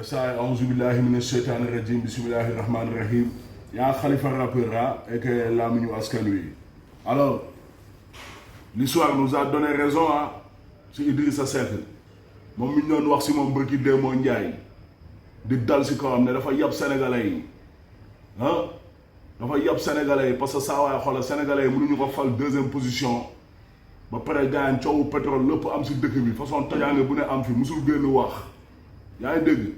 Ça, a'udhu billahi minash shaitani rajim, bismillahir rahmanir rahim. Y'a Khalifa rappeur et que Lamine askan wi. Alors, l'histoire nous a donné raison, hein, c'est Idrissa Seck. Mon mignon noir si mon briki de mon ndiaye. Di dal si kawam ne dafa yab sénégalais yi. Hein? Dafa yab sénégalais parce que ça way xol sénégalais mënuñu ko fal deuxième position. Ba paré gagne ciow pétrole lepp am ci dëkk bi façon tojange bu né am fi musul gën wax. Yaa ngi dégg.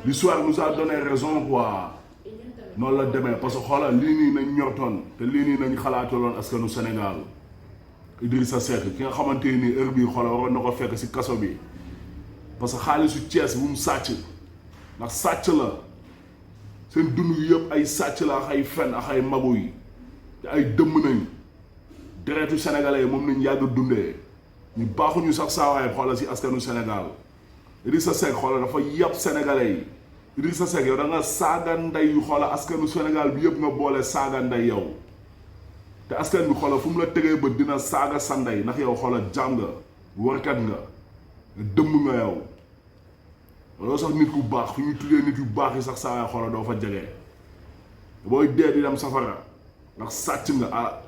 L'histoire nous a donné raison quoi. Non la demee parce que xoolal lii nii nañ ñortoon te lii nii nañ xalaataloon askanu Sénégal Idrissa Seck ki nga xamante ni heure bii xoolal waroon na ko fekk si kaso bi parce que xaalisu Thiès bu mu sàcc ndax sàcc la seen dund gi yëpp ay sàcc la ak ay fen ak ay magu yi te ay dëmm nañ deretu sénégalais yi moom nañ yàgg dundee ñu baaxuñu sax saawaay xoolal si askanu Sénégal Idrissa Seck xoolal dafa yàpp sénégalais yi. Idrissa Seck yow da nga saaga ndey yu xoola askanu Sénégal bi yëpp nga boole saaga ndey yow te askan bi xoola fu mu la tegee bët dina saaga sa ndey ndax yow xoola jaam nga warkat nga dëmm nga yow loolu sax nit ku baax fu ñu tuddee nit yu baax yi sax saa waay xoola doo fa jege booy dee di dem safara ndax sàcc nga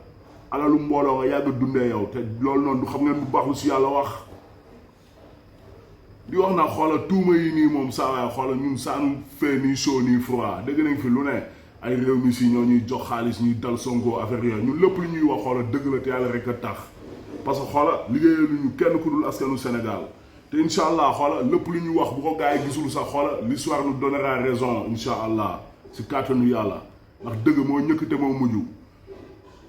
alalu mbooloo nga yàgg dundee yow te loolu noonu du xam ngeen bu baax lu si yàlla wax di wax naa xoola tuuma yi nii moom saa waay xoola ñun saanu fee nii chaud nii froid dégg nañ fi lu ne ay réew mi si ñoo ñuy jox xaalis ñuy dal Sonko affaire yooyu ñun lépp lu ñuy wax xoola dëgg la te yàlla rek a tax parce que xoola liggéeyee lu ñu kenn ku dul askanu Sénégal te incha allah xoola lépp lu ñuy wax bu ko gars yi gisul sax xoola l'histoire nous donnera raison incha allah si kàttanu yàlla ndax dëgg moo ñëkk te moo mujj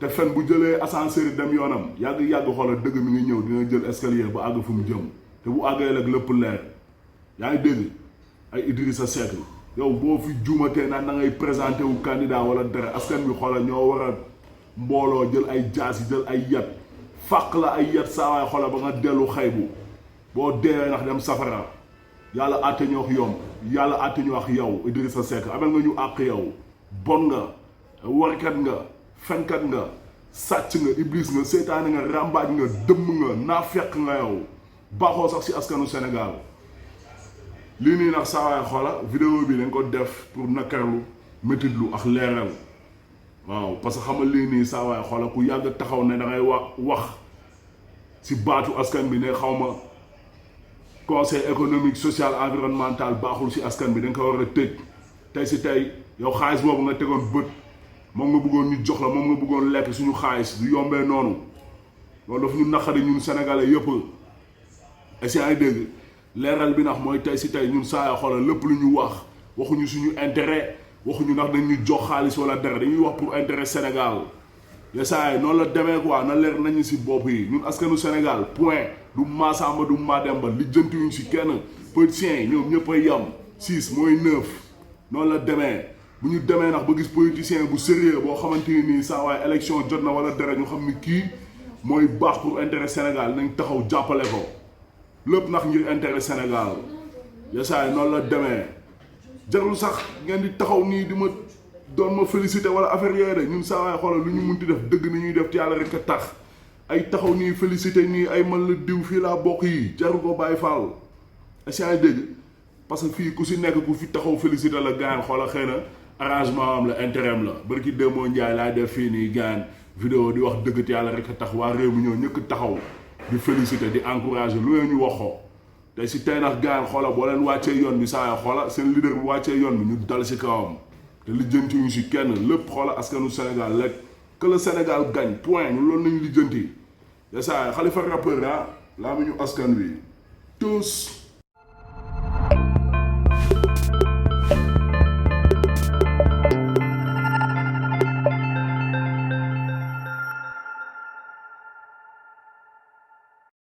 te fen bu jëlee ascenseur dem yoonam yàgg xoola dëgg mi ngi ñëw dina jël escalier ba àgg fu mu jëm te bu àggee rek lépp leer yaa ngi dégg ay Idrissa Seck yow boo fi juumatee naan da ngay présenté wu candidat wala dara askan bi xoolal ñoo war a mbooloo jël ay jaas yi jël ay yat fàq la ay yat saa waay xoolal ba nga dellu xaybu boo deewee ndax dem safara yàlla àtte ñu wax yomb yàlla àtte ñu wax yow Idrissa Seck amel nga ñu àq yow bon nga warkat nga fenkat nga sàcc nga iblis nga seytaane nga ràmbaaj nga dëmm nga naafeq nga yow baaxoo sax si askanu Sénégal lii nii nag saa waay xoola vidéo bi dañ ko def pour nakarlu métitlu ak leeral waaw parce que xamal lii nii saa waay xoola ku yàgg taxaw ne da ngay wax si baatu askan bi ne xaw ma conseil économique social environnemental baaxul si askan bi dañ ko war a tëj tey si tey yow xaalis boobu nga tegoon bët moom nga bëggoon ñu jox la moom nga bëggoon lekk suñu xaalis du yombee noonu loolu dafa ñu naqari ñun sénégalais yëpp est-ce que ay dégg leeral bi ndax mooy tey si tey ñun saa yoo xoolal lépp lu ñu wax waxuñu suñu intérêt waxuñu ndax dañ ñu jox xaalis wala dara dañuy wax pour intérêt Sénégal ya saa yi noonu la demee quoi na leer nañu si bopp yi ñun askanu Sénégal point du Massamba du Mademba lijjantiwuñ si kenn politiciens yi ñoom ñëpp a yam 6 mooy 9 noonu la demee bu ñu demee ndax ba gis politicien bu sérieux boo xamante ni saa waaye élection jot na wala dara ñu xam ni kii mooy baax pour intérêt Sénégal nañ taxaw jàppale ko. lépp ndax ngir intérêt Sénégal yasaay noonu la demee jarul sax ngeen di taxaw nii di ma doon ma félicité wala affaire yooyu de ñun saa waay xoolal lu ñu munti def dëgg ni ñuy def ci yàlla rek a tax ay taxaw nii félicité nii ay man la diw fii laa bokk yi jarul ko bàyyi faal yasaay dégg parce que fii ku si nekk ku fi taxaw félicité la gaan xoolal xëy na arrangement am la intérêt am la barki Demba Ndiaye laa def fii nii gaan vidéo di wax dëgg te yàlla rek a tax waa réew mi ñoo ñëkk taxaw di féliciter di encourager lu ñu waxoo tey si tey nag gaan xoola boo leen wàccee yoon bi saa xoola seen leader bu wàccee yoon bi ñu dal si kawam te lijjanti ñu si kenn lépp xoola askanu Sénégal rek que le Sénégal gagne point ñu loolu nañu lijjanti ya saa Khalifa rappeur laa mi ñu askan wi tous